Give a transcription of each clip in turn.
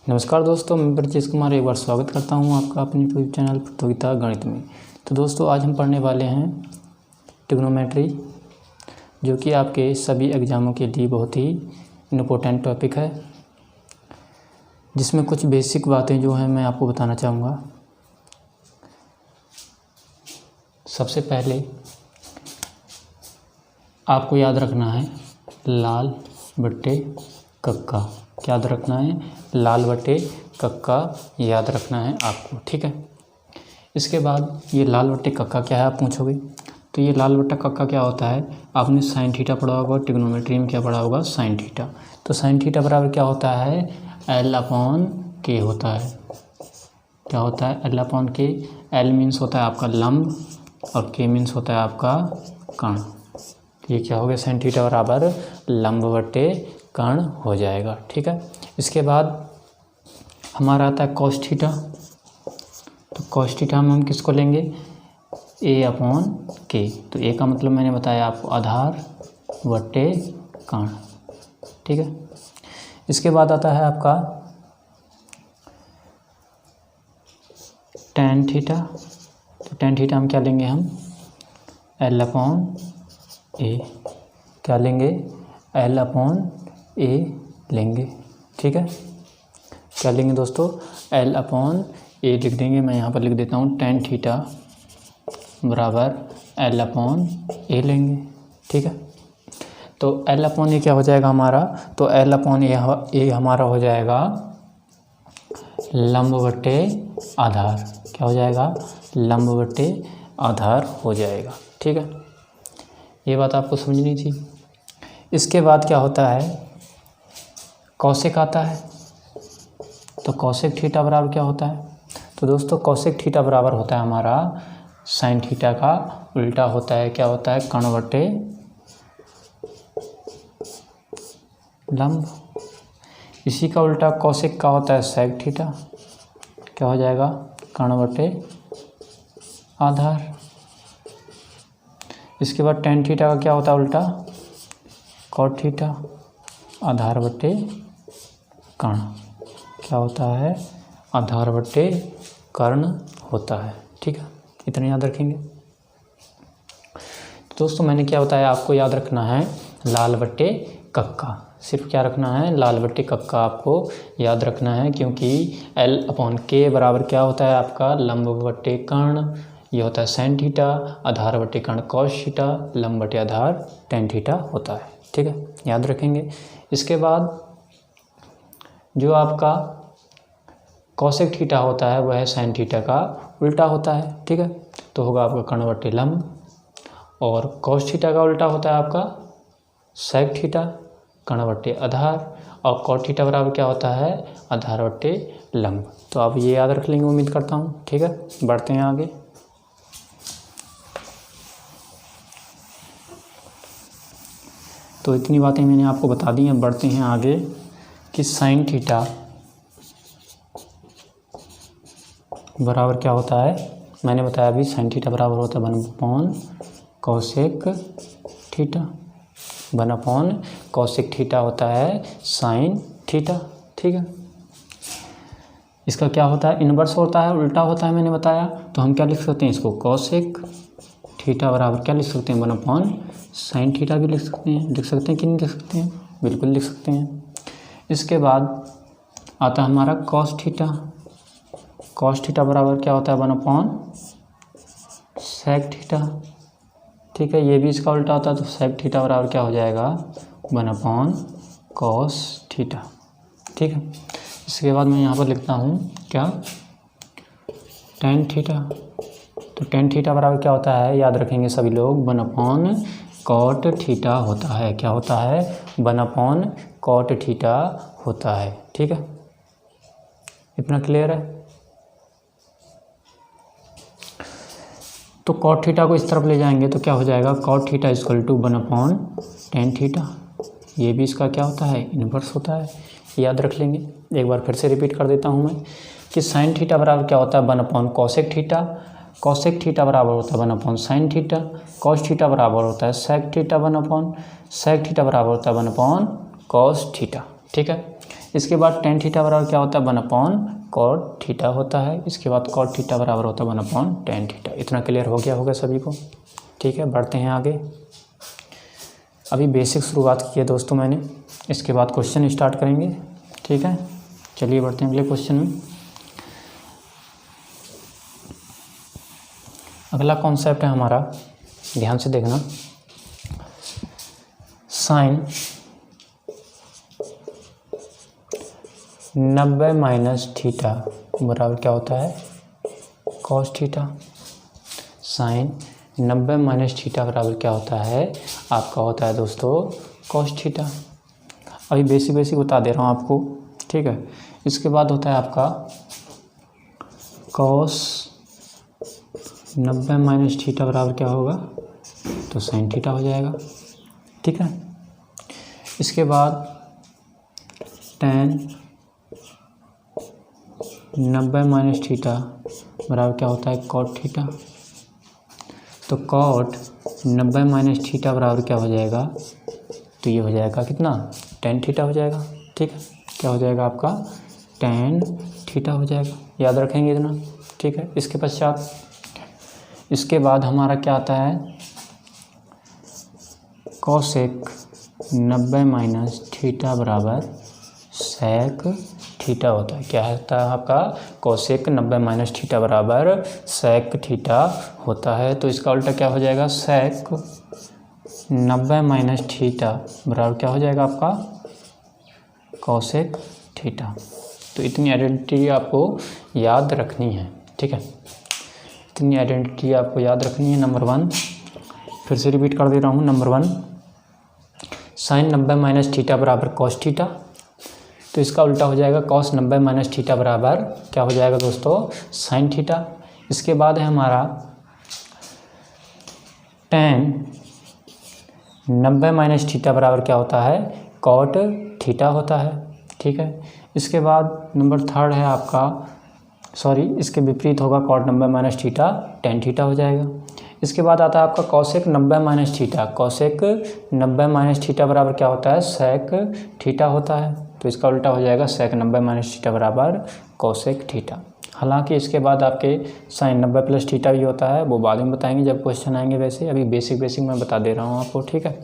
नमस्कार दोस्तों, मैं ब्रजेश कुमार एक बार स्वागत करता हूं आपका अपने यूट्यूब चैनल प्रतियोगिता गणित में। तो दोस्तों आज हम पढ़ने वाले हैं ट्रिग्नोमेट्री, जो कि आपके सभी एग्ज़ामों के लिए बहुत ही इम्पोर्टेंट टॉपिक है, जिसमें कुछ बेसिक बातें जो हैं मैं आपको बताना चाहूँगा। सबसे पहले आपको याद रखना है लाल बट्टे कक्का, क्या याद रखना है? लाल बटे कक्का याद रखना है आपको, ठीक है। इसके बाद ये लाल बटे कक्का क्या है आप पूछोगे, तो ये लाल बट्टा कक्का क्या होता है? आपने साइन थीटा पढ़ा होगा, ट्रिग्नोमेट्री में क्या पढ़ा होगा? Sine theta. तो साइन थीटा बराबर क्या होता है? एल अपॉन के होता है। क्या होता है? एल अपॉन के। एल मीन्स होता है आपका लंब और के मीन्स होता है आपका कर्ण। ये क्या हो गया? साइन थीटा बराबर लंब बटे कर्ण हो जाएगा, ठीक है। इसके बाद हमारा आता है कॉस थीटा। तो कॉस थीटा में हम किसको लेंगे? ए अपॉन के। तो ए का मतलब मैंने बताया आपको आधार बटे कर्ण, ठीक है। इसके बाद आता है आपका टेन थीटा। तो टेन थीटा हम क्या लेंगे? हम एल अपॉन ए। क्या लेंगे? एल अपॉन ए लेंगे, ठीक है। क्या लेंगे दोस्तों? एल अपॉन ए लिख देंगे। मैं यहाँ पर लिख देता हूँ टेन थीटा बराबर एल अपॉन ए लेंगे, ठीक है। तो एल अपॉन ए क्या हो जाएगा हमारा? तो एल अपॉन ए हमारा हो जाएगा लंब बटे आधार। क्या हो जाएगा? लंब बटे आधार हो जाएगा, ठीक है। ये बात आपको समझनी थी। इसके बाद क्या होता है? कौशिक आता है। तो कौशिक थीटा बराबर क्या होता है? तो दोस्तों कौशिक थीटा बराबर होता है हमारा साइन थीटा का उल्टा होता है। क्या होता है? कर्ण बटे लंब। इसी का उल्टा कौशिक का होता है सेक थीटा। क्या हो जाएगा? कर्ण बटे आधार। इसके बाद टेन थीटा का क्या होता है उल्टा? कॉट थीटा आधार बटे कर्ण। क्या होता है? आधार बटे कर्ण होता है, ठीक है। इतना याद रखेंगे। तो दोस्तों मैंने क्या बताया आपको? याद रखना है लाल बट्टे कक्का। सिर्फ क्या रखना है? लाल बट्टे कक्का आपको याद रखना है, क्योंकि एल अपॉन के बराबर क्या होता है आपका? लंब बट्टे कर्ण। ये होता है साइन थीटा, आधार बट्टे कर्ण कॉस थीटा, लंब बटे आधार टेन थीटा होता है, ठीक है। याद रखेंगे। इसके बाद जो आपका कॉसेक थीटा होता है वह है साइन थीटा का उल्टा होता है, ठीक है। तो होगा आपका कर्ण बटे लंब, और कॉस थीटा का उल्टा होता है आपका सेक थीटा कर्ण बटे आधार, और कॉट थीटा बराबर क्या होता है? आधार बटे लंब। तो आप ये याद रख लेंगे, उम्मीद करता हूँ, ठीक है। बढ़ते हैं आगे। तो इतनी बातें मैंने आपको बता दी हैं। बढ़ते हैं आगे कि साइन थीटा बराबर क्या होता है? मैंने बताया अभी साइन थीटा बराबर होता है 1/cos cosec theta. 1/cos cosec theta होता है साइन थीटा, ठीक है। इसका क्या होता है? इन्वर्स होता है, उल्टा होता है, मैंने बताया। तो हम क्या लिख सकते हैं इसको? कॉसेक थीटा बराबर क्या लिख सकते हैं? 1/sin साइन थीटा भी लिख सकते हैं। लिख सकते हैं कि नहीं लिख सकते हैं? बिल्कुल लिख सकते हैं। इसके बाद आता है हमारा कॉस थीटा। कॉस थीटा बराबर क्या होता है? 1/sec थीटा, ठीक है। ये भी इसका उल्टा होता है, तो सेक थीटा बराबर क्या हो जाएगा? 1/cos थीटा, ठीक है। इसके बाद मैं यहाँ पर लिखता हूँ क्या? Tan theta. तो टेन थीटा बराबर क्या होता है? याद रखेंगे सभी लोग, 1/cot थीटा होता है। क्या होता है? 1/cot थीटा होता है, ठीक है। इतना क्लियर है? तो कॉट थीटा को इस तरफ ले जाएंगे तो क्या हो जाएगा? Cot theta equal to 1/tan theta. ये भी इसका क्या होता है? इन्वर्स होता है। याद रख लेंगे। एक बार फिर से रिपीट कर देता हूँ मैं कि साइन थीटा बराबर क्या होता है? 1/cosec theta. कॉसेक थीटा बराबर होता है 1/sin थीटा। कॉस थीटा बराबर होता है सेक थीटा। 1/sec थीटा बराबर होता है 1/cos थीटा, ठीक है। इसके बाद टेन थीटा बराबर क्या होता है 1/cot थीटा होता है। इसके बाद cot थीटा बराबर होता है 1/tan थीटा। इतना क्लियर हो गया होगा सभी को। ठीक है, बढ़ते हैं आगे। अभी बेसिक शुरुआत की है दोस्तों मैंने, इसके बाद क्वेश्चन स्टार्ट करेंगे। ठीक है, चलिए बढ़ते हैं अगले क्वेश्चन में। अगला कॉन्सेप्ट है हमारा, ध्यान से देखना, साइन 90 माइनस थीटा बराबर क्या होता है cos theta. Sine 90 minus theta बराबर क्या होता है आपका होता है दोस्तों cos थीटा। अभी बेसिक बता दे रहा हूँ आपको। ठीक है, इसके बाद होता है आपका cos 90 माइनस थीटा बराबर क्या होगा तो sin थीटा हो जाएगा। ठीक है, इसके बाद tan 90 माइनस थीटा बराबर क्या होता है cot थीटा। तो cot 90 माइनस थीटा बराबर क्या हो जाएगा तो ये हो जाएगा कितना tan थीटा हो जाएगा। ठीक है, क्या हो जाएगा आपका tan थीटा हो जाएगा, याद रखेंगे इतना। ठीक है, इसके पश्चात इसके बाद हमारा क्या आता है cosec 90 माइनस थीटा बराबर sec थीटा होता है। क्या होता है आपका cosec 90 माइनस थीटा बराबर sec थीटा होता है। तो इसका उल्टा क्या हो जाएगा sec 90 माइनस थीटा बराबर क्या हो जाएगा आपका cosec थीटा। तो इतनी आइडेंटिटी आपको याद रखनी है। ठीक है, इतनी आइडेंटिटी आपको याद रखनी है। नंबर 1 फिर से रिपीट कर दे रहा हूँ। नंबर 1 साइन 90 माइनस थीटा बराबर cos थीटा। तो इसका उल्टा हो जाएगा cos 90 माइनस थीटा बराबर क्या हो जाएगा दोस्तों sin थीटा। इसके बाद है हमारा tan 90 माइनस थीटा बराबर क्या होता है cot थीटा होता है। ठीक है, इसके बाद नंबर 3 है आपका, सॉरी इसके विपरीत होगा cot 90 minus theta tan theta हो जाएगा। इसके बाद आता है आपका cosec 90 minus theta. cosec 90 minus theta बराबर क्या होता है sec थीटा होता है। तो इसका उल्टा हो जाएगा sec 90 माइनस थीटा बराबर cosec थीटा। हालांकि इसके बाद आपके sin 90 प्लस थीटा भी होता है, वो बाद में बताएंगे जब क्वेश्चन आएंगे। वैसे अभी बेसिक मैं बता दे रहा हूँ आपको। ठीक है,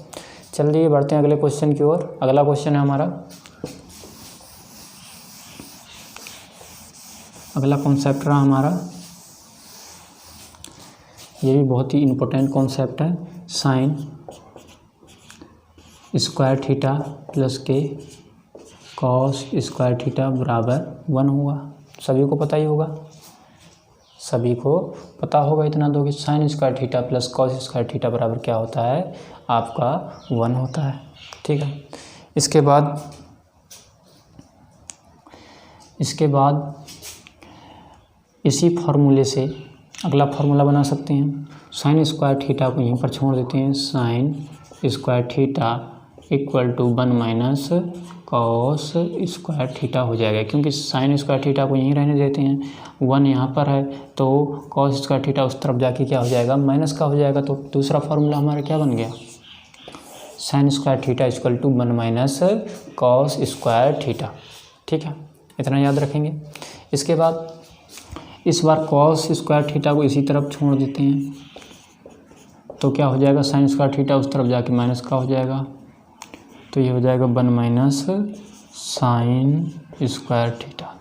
चलिए बढ़ते हैं अगले क्वेश्चन की ओर। अगला क्वेश्चन है हमारा, अगला कॉन्सेप्ट रहा हमारा, ये भी बहुत ही इम्पोर्टेंट कॉन्सेप्ट है। साइन स्क्वायर थीटा प्लस के कॉस स्क्वायर थीटा बराबर 1 हुआ। सभी को पता ही होगा, सभी को पता होगा इतना दो कि sign square theta plus cos square theta बराबर क्या होता है आपका 1 होता है। ठीक है, इसके बाद इसी फार्मूले से अगला फार्मूला बना सकते हैं। साइन स्क्वायर थीटा को यहीं पर छोड़ देते हैं। Sine square theta equal to 1 minus cos square theta हो जाएगा, क्योंकि साइन स्क्वायर थीटा को यहीं रहने देते हैं। 1 यहाँ पर है तो कॉस स्क्वायर थीटा उस तरफ जाके क्या हो जाएगा माइनस का हो जाएगा। तो दूसरा फार्मूला हमारा क्या बन गया sine square theta equal to 1 minus cos square theta. ठीक है, इतना याद रखेंगे। इसके बाद इस बार कॉस स्क्वायर थीटा को इसी तरफ छोड़ देते हैं तो क्या हो जाएगा साइन स्क्वायर थीटा उस तरफ जाके माइनस का हो जाएगा। तो ये हो जाएगा 1 माइनस साइन स्क्वायर थीटा।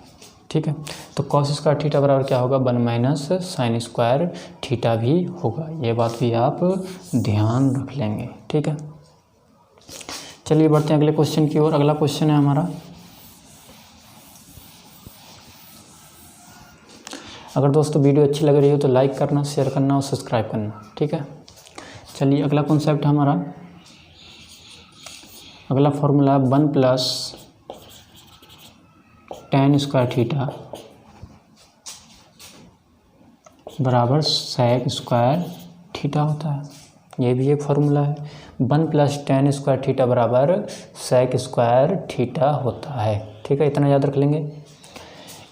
ठीक है, तो कॉस स्क्वायर थीटा बराबर क्या होगा 1 माइनस साइन स्क्वायर थीटा भी होगा। ये बात भी आप ध्यान रख लेंगे। ठीक है, चलिए बढ़ते हैं अगले क्वेश्चन की ओर। अगला क्वेश्चन है हमारा, अगर दोस्तों वीडियो अच्छी लग रही हो तो लाइक करना, शेयर करना और सब्सक्राइब करना। ठीक है, चलिए अगला कॉन्सेप्ट हमारा, अगला formula 1 plus tan square theta बराबर sec स्क्वायर थीटा होता है। ये भी एक फार्मूला है। 1 प्लस tan स्क्वायर थीटा बराबर sec स्क्वायर थीटा होता है। ठीक है, इतना याद रख लेंगे।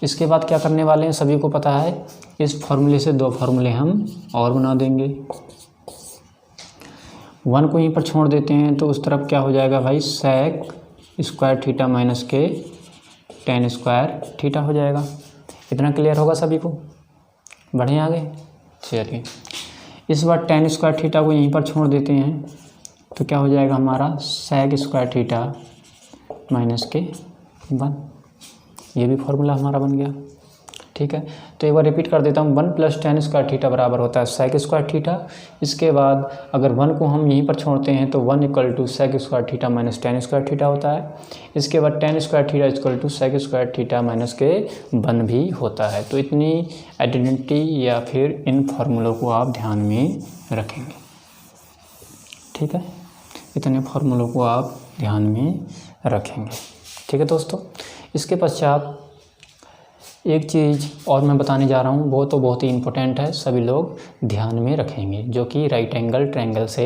इसके बाद क्या करने वाले हैं सभी को पता है, इस फार्मूले से 2 फार्मूले हम और बना देंगे। 1 को यहीं पर छोड़ देते हैं तो उस तरफ क्या हो जाएगा भाई sec स्क्वायर थीटा माइनस के टेन स्क्वायर थीटा हो जाएगा। इतना क्लियर होगा सभी को? बढ़े आगे? चलिए इस बार टेन स्क्वायर थीटा को यहीं पर छोड़ देते हैं तो क्या हो जाएगा हमारा सेक स्क्वायर थीटा माइनस के 1। ये भी फॉर्मूला हमारा बन गया। ठीक है, तो एक बार रिपीट कर देता हूँ। 1 प्लस टेन स्क्वायर थीटा बराबर होता है सेक स्क्वायर थीटा। इसके बाद अगर 1 को हम यहीं पर छोड़ते हैं तो 1 equal to sec square theta minus tan square theta होता है। इसके बाद tan square theta equal to sec square theta minus के 1 भी होता है। तो इतनी आइडेंटिटी या फिर इन फार्मूलों को आप ध्यान में रखेंगे। ठीक है, इतने फार्मूलों को आप ध्यान में रखेंगे। ठीक है दोस्तों, इसके पश्चात एक चीज़ और मैं बताने जा रहा हूँ, वो तो बहुत ही इम्पोर्टेंट है, सभी लोग ध्यान में रखेंगे, जो कि राइट एंगल ट्रायंगल से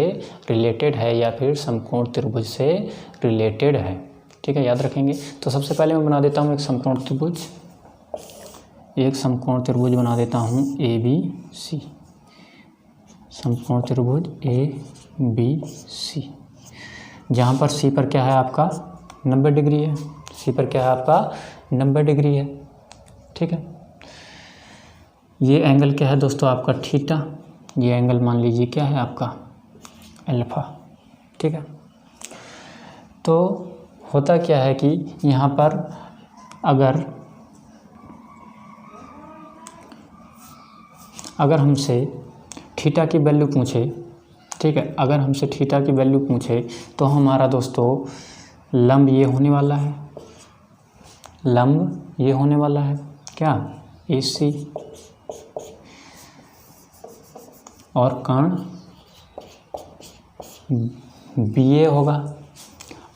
रिलेटेड है या फिर समकोण त्रिभुज से रिलेटेड है। ठीक है, याद रखेंगे। तो सबसे पहले मैं बना देता हूँ एक समकोण त्रिभुज बना देता हूँ ABC, समकोण त्रिभुज ABC, जहाँ पर C पर क्या है आपका 90 डिग्री है। C पर क्या है आपका 90 डिग्री है। ठीक है, ये एंगल क्या है दोस्तों आपका थीटा, ये एंगल मान लीजिए क्या है आपका अल्फा। ठीक है, तो होता क्या है कि यहाँ पर अगर हमसे थीटा की वैल्यू पूछे, ठीक है, अगर हमसे थीटा की वैल्यू पूछे तो हमारा दोस्तों लंब ये होने वाला है, लंब ये होने वाला है क्या AC, और कर्ण BA होगा,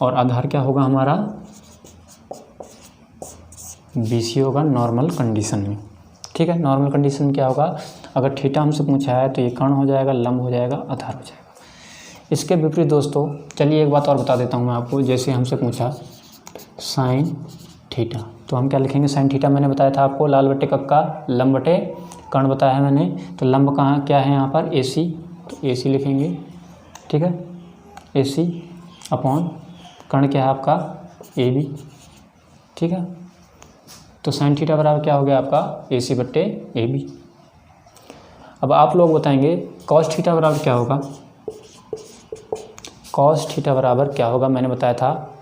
और आधार क्या होगा हमारा BC होगा नॉर्मल कंडीशन में। ठीक है, नॉर्मल कंडीशन में क्या होगा, अगर थीटा हमसे पूछा है तो ये कर्ण हो जाएगा, लंब हो जाएगा, आधार हो जाएगा। इसके विपरीत दोस्तों चलिए एक बात और बता देता हूँ मैं आपको। जैसे हमसे पूछा साइन थीटा, तो हम क्या लिखेंगे, साइन थीटा मैंने बताया था आपको लाल बटे कक्का लंब बटे कर्ण बताया है मैंने। तो लंब कहाँ क्या है यहाँ पर AC, तो AC लिखेंगे। ठीक है, AC अपॉन कर्ण क्या है आपका AB। ठीक है, तो साइन थीटा बराबर क्या हो गया आपका AC बटे AB। अब आप लोग बताएंगे कॉस थीटा बराबर क्या होगा। कॉस थीटा बराबर क्या होगा, मैंने बताया था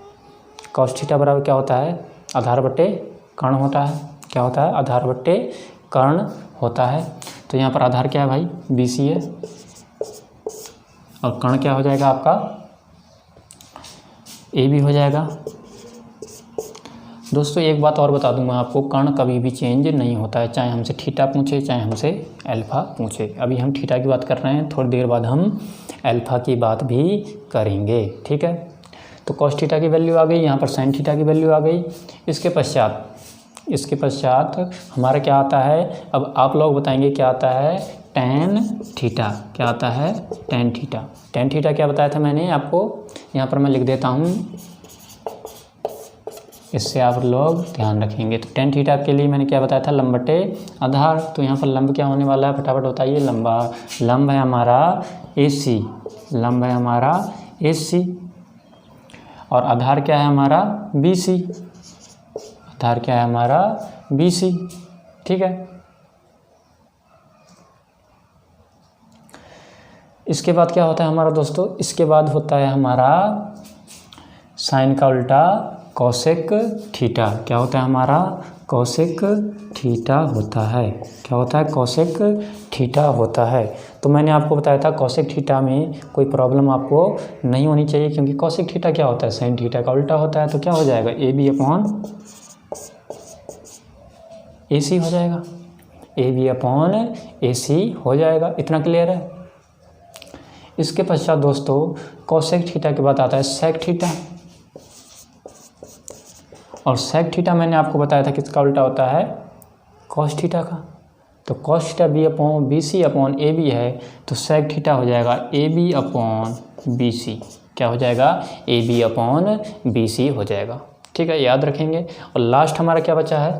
कॉस थीटा बराबर क्या होता है, आधार बटे कर्ण होता है। क्या होता है, आधार बटे कर्ण होता है। तो यहाँ पर आधार क्या है भाई BC है, और कर्ण क्या हो जाएगा आपका AB हो जाएगा। दोस्तों एक बात और बता दूं मैं आपको, कर्ण कभी भी चेंज नहीं होता है, चाहे हमसे थीटा पूछे चाहे हमसे अल्फा पूछे। अभी हम थीटा की बात कर रहे हैं, थोड़ी देर बाद हम अल्फा की बात भी करेंगे। ठीक है, तो कॉस थीटा की वैल्यू आ गई, यहाँ पर साइन थीटा की वैल्यू आ गई। इसके पश्चात हमारा क्या आता है, अब आप लोग बताएंगे क्या आता है, टैन थीटा। क्या आता है, टैन थीटा। टैन थीटा क्या बताया था मैंने आपको, यहाँ पर मैं लिख देता हूँ, इससे आप लोग ध्यान रखेंगे। तो टैन थीटा के लिए मैंने क्या बताया था, लंब बटे आधार। तो यहाँ पर लंब क्या होने वाला है, फटाफट बताइए। लंब है हमारा AC, लंब है हमारा AC, और आधार क्या है हमारा BC, आधार क्या है हमारा BC। ठीक है, इसके बाद क्या होता है हमारा दोस्तों, इसके बाद होता है हमारा साइन का उल्टा कोसेक थीटा। क्या होता है हमारा, कोसेक थीटा होता है। क्या होता है, कोसेक थीटा होता है। तो मैंने आपको बताया था कोसेक थीटा में कोई प्रॉब्लम आपको नहीं होनी चाहिए, क्योंकि कोसेक थीटा क्या होता है, साइन थीटा का उल्टा होता है। तो क्या हो जाएगा, AB अपॉन AC हो जाएगा, AB अपॉन AC हो जाएगा। इतना क्लियर है। इसके पश्चात दोस्तों कोसेक थीटा के बाद आता है सेक थीटा, और सेक थीटा मैंने आपको बताया था किसका उल्टा होता है, कॉस थीटा का। तो cos theta BC upon AB है, तो सेक थीटा हो जाएगा AB अपॉन BC। क्या हो जाएगा, AB अपॉन BC हो जाएगा। ठीक है, याद रखेंगे। और लास्ट हमारा क्या बचा है,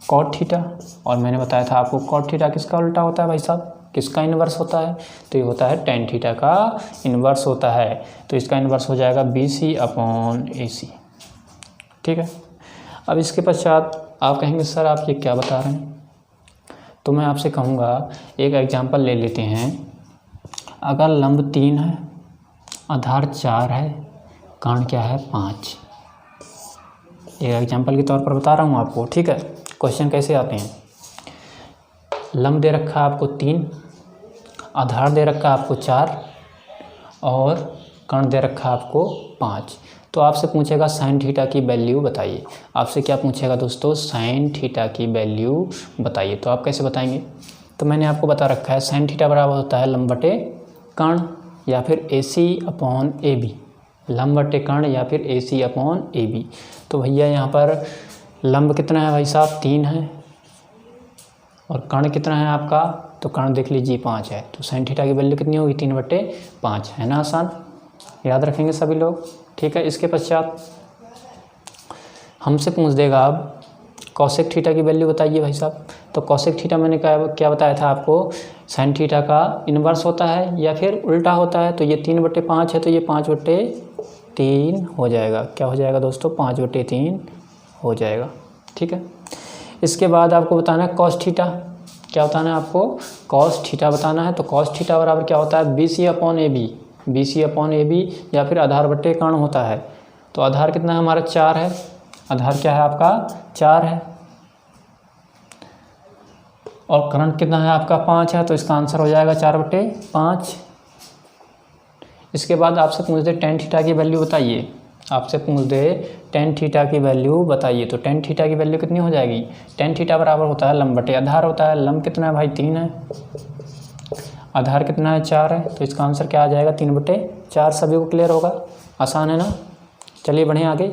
कॉट थीटा। और मैंने बताया था आपको कॉट थीटा किसका उल्टा होता है भाई साहब, किसका इन्वर्स होता है, तो ये होता है टैन थीटा का इन्वर्स होता है। तो इसका इन्वर्स हो जाएगा BC अपॉन AC। ठीक है, अब इसके पश्चात आप कहेंगे सर आप ये क्या बता रहे हैं, तो मैं आपसे कहूँगा एक एग्जाम्पल ले लेते हैं। अगर लंब 3 है, आधार 4 है, कर्ण क्या है 5। एक एग्जाम्पल के तौर पर बता रहा हूँ आपको, ठीक है। क्वेश्चन कैसे आते हैं, लंब दे रखा है आपको 3, आधार दे रखा है आपको 4 और कर्ण दे रखा है आपको 5। तो आपसे पूछेगा साइन थीटा की वैल्यू बताइए। आपसे क्या पूछेगा दोस्तों, साइन थीटा की वैल्यू बताइए। तो आप कैसे बताएंगे, तो मैंने आपको बता रखा है साइन थीटा बराबर होता है लंब बटे कर्ण या फिर AC/AB, लंब बटे कर्ण या फिर AC/AB। तो भैया यहाँ पर लंब कितना है भाई साहब 3 है और कर्ण कितना है आपका, तो कर्ण देख लीजिए 5 है। तो साइन थीटा की वैल्यू कितनी होगी 3/5, है ना। आसान, याद रखेंगे सभी लोग, ठीक है। इसके पश्चात हमसे पूछ देगा अब कॉसेक थीटा की वैल्यू बताइए भाई साहब। तो कॉसेक थीटा मैंने क्या बताया था आपको, साइन थीटा का इन्वर्स होता है या फिर उल्टा होता है। तो ये 3/5 है तो ये 5/3 हो जाएगा। क्या हो जाएगा दोस्तों, 5/3 हो जाएगा, ठीक है। इसके बाद आपको बताना है कॉस थीटा। क्या बताना है आपको, कॉस थीटा बताना है। तो कॉस थीटा बराबर क्या होता है BC/AB, BC/AB या फिर आधार बटे कर्ण होता है। तो आधार कितना है हमारा 4 है, आधार क्या है आपका 4 है और कर्ण कितना है आपका 5 है। तो इसका आंसर हो जाएगा 4/5। इसके बाद आपसे पूछ दे टेन थीटा की वैल्यू बताइए, आपसे पूछ दे टेन थीटा की वैल्यू बताइए। तो टेन थीटा की वैल्यू कितनी हो जाएगी, टेन थीटा बराबर होता है लंब बटे आधार होता है। लंब कितना है भाई 3 है, आधार कितना है 4 है। तो इसका आंसर क्या आ जाएगा 3/4। सभी को क्लियर होगा, आसान है ना। चलिए बढ़ें आगे।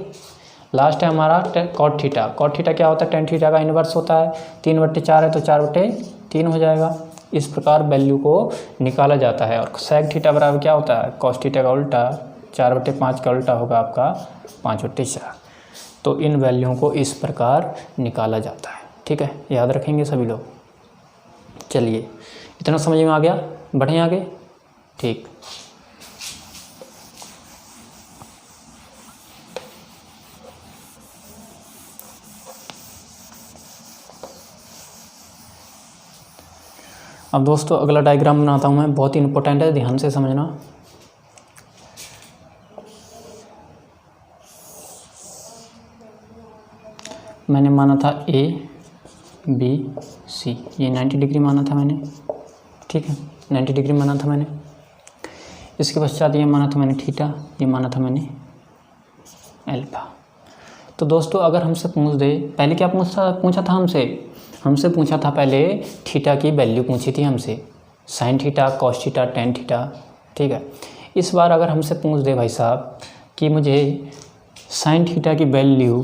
लास्ट है हमारा कॉट थीटा। कॉट थीटा क्या होता है, टेन थीटा का इन्वर्स होता है। 3/4 है तो 4/3 हो जाएगा। इस प्रकार वैल्यू को निकाला जाता है। और सेक थीटा बराबर क्या होता है, कॉस थीटा का उल्टा, 4/5 का उल्टा होगा आपका 5/4। तो इन वैल्यूओं को इस प्रकार निकाला जाता है, ठीक है। याद रखेंगे सभी लोग। चलिए इतना समझ में आ गया, बढ़ें आगे, ठीक। अब दोस्तों अगला डायग्राम बनाता हूँ मैं, बहुत ही इंपॉर्टेंट है, ध्यान से समझना। मैंने माना था ABC, ये 90 डिग्री माना था मैंने, ठीक है, 90 डिग्री माना था मैंने। इसके पश्चात ये माना था मैंने थीटा, ये माना था मैंने अल्फा। तो दोस्तों अगर हमसे पूछ दे, पहले क्या पूछा था हमसे पूछा था पहले थीटा की वैल्यू पूछी थी हमसे, sine theta, cos theta, tan theta, ठीक है। इस बार अगर हमसे पूछ दे भाई साहब कि मुझे साइन थीटा की वैल्यू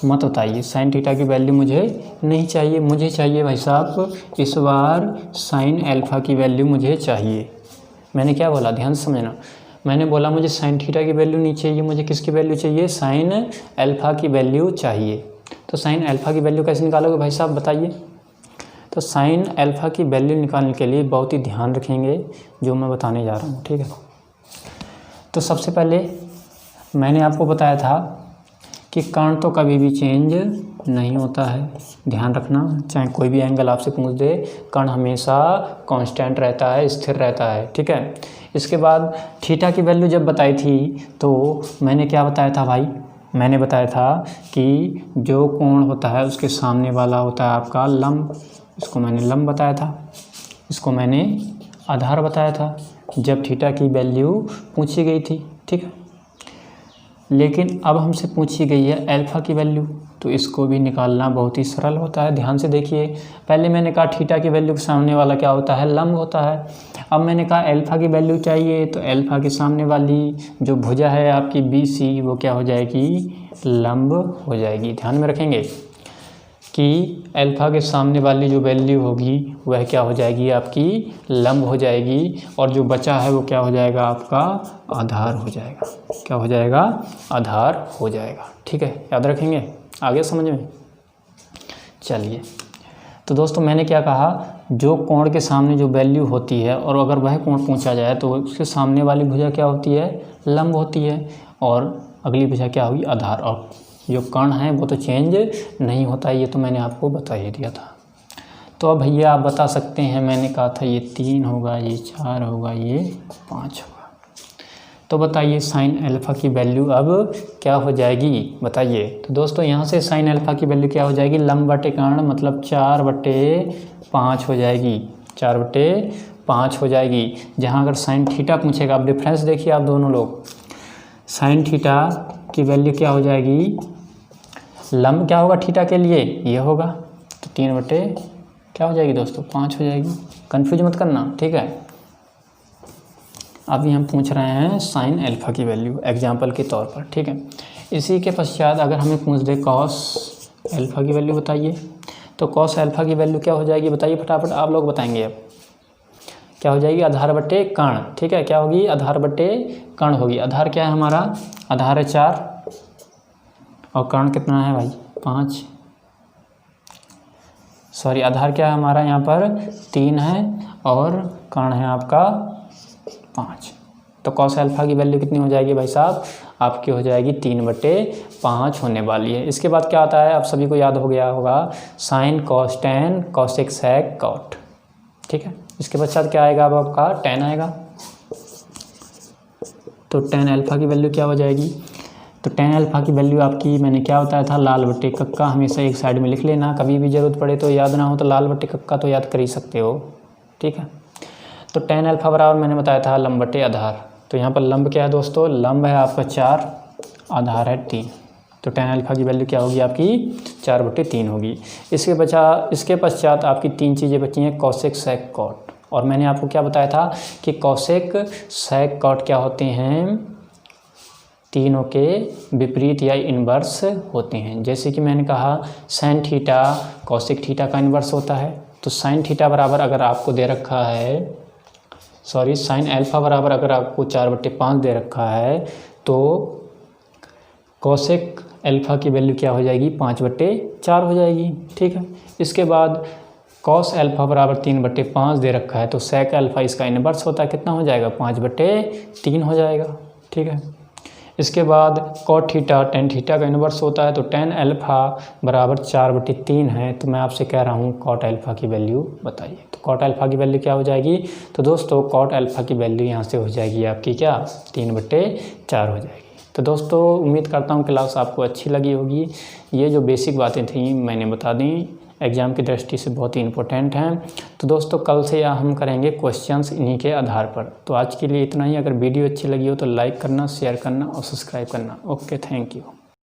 मत बताइए, साइन थीटा की वैल्यू मुझे नहीं चाहिए, मुझे चाहिए भाई साहब इस बार साइन अल्फा की वैल्यू मुझे चाहिए। मैंने क्या बोला, ध्यान से समझना, मैंने बोला मुझे साइन थीटा की वैल्यू नहीं चाहिए, मुझे किसकी वैल्यू चाहिए, साइन अल्फा की वैल्यू चाहिए। तो साइन अल्फा की वैल्यू कैसे निकालोगे भाई साहब बताइए। तो साइन अल्फा की वैल्यू निकालने के लिए बहुत ही ध्यान रखेंगे जो मैं बताने जा रहा हूँ, ठीक है। तो सबसे पहले मैंने आपको बताया था कि कर्ण तो कभी भी चेंज नहीं होता है, ध्यान रखना, चाहे कोई भी एंगल आपसे पूछ दे, कर्ण हमेशा कांस्टेंट रहता है, स्थिर रहता है, ठीक है। इसके बाद थीटा की वैल्यू जब बताई थी तो मैंने क्या बताया था भाई, मैंने बताया था कि जो कोण होता है उसके सामने वाला होता है आपका लंब, इसको मैंने लंब बताया था, इसको मैंने आधार बताया था जब थीटा की वैल्यू पूछी गई थी, ठीक है। लेकिन अब हमसे पूछी गई है अल्फा की वैल्यू, तो इसको भी निकालना बहुत ही सरल होता है। ध्यान से देखिए, पहले मैंने कहा थीटा की वैल्यू के सामने वाला क्या होता है, लंब होता है। अब मैंने कहा अल्फा की वैल्यू चाहिए, तो अल्फा के सामने वाली जो भुजा है आपकी BC वो क्या हो जाएगी, लंब हो जाएगी। ध्यान में रखेंगे कि अल्फा के सामने वाली जो वैल्यू होगी वह क्या हो जाएगी, आपकी लंब हो जाएगी, और जो बचा है वो क्या हो जाएगा, आपका आधार हो जाएगा। क्या हो जाएगा, आधार हो जाएगा, ठीक है, याद रखेंगे। आगे समझ में, चलिए। तो दोस्तों मैंने क्या कहा, जो कोण के सामने जो वैल्यू होती है और अगर वह कोण पूछा जाए तो उसके सामने वाली भुजा क्या होती है, लंब होती है, और अगली भुजा क्या हुई, आधार। और जो कण है वो तो चेंज नहीं होता, ये तो मैंने आपको बता ही दिया था। तो अब भैया आप बता सकते हैं, मैंने कहा था ये 3 होगा, ये 4 होगा, ये 5 होगा। तो बताइए साइन अल्फ़ा की वैल्यू अब क्या हो जाएगी, बताइए। तो दोस्तों यहाँ से साइन अल्फ़ा की वैल्यू क्या हो जाएगी, लंब बटे कर्ण मतलब 4/5 हो जाएगी, 4/5 हो जाएगी। जहाँ अगर साइन थीटा पूछेगा, आप डिफरेंस देखिए आप दोनों लोग, साइन थीटा की वैल्यू क्या हो जाएगी, लंब क्या होगा थीटा के लिए, ये होगा, तो 3 क्या हो जाएगी दोस्तों, 5 हो जाएगी। कंफ्यूज मत करना, ठीक है। अभी हम पूछ रहे हैं साइन अल्फ़ा की वैल्यू एग्जाम्पल के तौर पर, ठीक है। इसी के पश्चात अगर हमें पूछ दे कॉस अल्फ़ा की वैल्यू बताइए, तो कॉस अल्फ़ा की वैल्यू क्या हो जाएगी, बताइए फटाफट, आप लोग बताएंगे। अब क्या हो जाएगी, आधार बटे कर्ण, ठीक है। क्या होगी, आधार बटे कर्ण होगी। आधार क्या है हमारा, आधार है 4 और कर्ण कितना है भाई 5, सॉरी आधार क्या है हमारा यहाँ पर 3 है और कर्ण है आपका 5। तो कॉस अल्फ़ा की वैल्यू कितनी हो जाएगी भाई साहब, आपकी हो जाएगी 3/5 होने वाली है। इसके बाद क्या आता है, आप सभी को याद हो गया होगा, sine cos tan cosec sec cot, ठीक है। इसके पश्चात क्या आएगा, अब आपका टेन आएगा। तो टेन अल्फ़ा की वैल्यू क्या हो जाएगी, तो टेन अल्फ़ा की वैल्यू आपकी, मैंने क्या बताया था, लाल बटे कक्का हमेशा एक साइड में लिख लेना, कभी भी ज़रूरत पड़े तो याद ना हो तो लाल बटे कक्का तो याद कर ही सकते हो, ठीक है। तो टेन अल्फ़ा बराबर मैंने बताया था लंब बटे आधार। तो यहाँ पर लंब क्या है दोस्तों, लंब है आपका 4, आधार है 3, तो टेन अल्फ़ा की वैल्यू क्या होगी आपकी 4/3 होगी। इसके पश्चात आपकी 3 चीज़ें बची हैं, कॉसेक सेक कॉट। और मैंने आपको क्या बताया था कि कॉसेक सेक कॉट क्या होते हैं, तीनों के विपरीत या इन्वर्स होते हैं। जैसे कि मैंने कहा साइन थीटा कॉसेक थीटा का इन्वर्स होता है। तो साइन थीटा बराबर अगर आपको दे रखा है, सॉरी साइन अल्फ़ा बराबर अगर आपको 4/5 दे रखा है, तो कॉसेक अल्फ़ा की वैल्यू क्या हो जाएगी 5/4 हो जाएगी, ठीक है। इसके बाद कॉस अल्फ़ा बराबर 3/5 दे रखा है, तो सेक अल्फ़ा इसका इन्वर्स होता है, कितना हो जाएगा 5/3 हो जाएगा, ठीक है। इसके बाद कॉट थीटा टेन थीटा का इन्वर्स होता है, तो टेन अल्फ़ा बराबर 4/3 है। तो मैं आपसे कह रहा हूँ कॉट अल्फ़ा की वैल्यू बताइए। तो कॉट अल्फ़ा की वैल्यू क्या हो जाएगी, तो दोस्तों कॉट अल्फ़ा की वैल्यू यहाँ से हो जाएगी आपकी क्या 3/4 हो जाएगी। तो दोस्तों उम्मीद करता हूँ क्लास आपको अच्छी लगी होगी। ये जो बेसिक बातें थी मैंने बता दी, एग्ज़ाम की दृष्टि से बहुत ही इंपॉर्टेंट हैं। तो दोस्तों कल से हम करेंगे क्वेश्चंस इन्हीं के आधार पर। तो आज के लिए इतना ही। अगर वीडियो अच्छी लगी हो तो लाइक करना, शेयर करना और सब्सक्राइब करना। Okay, thank you.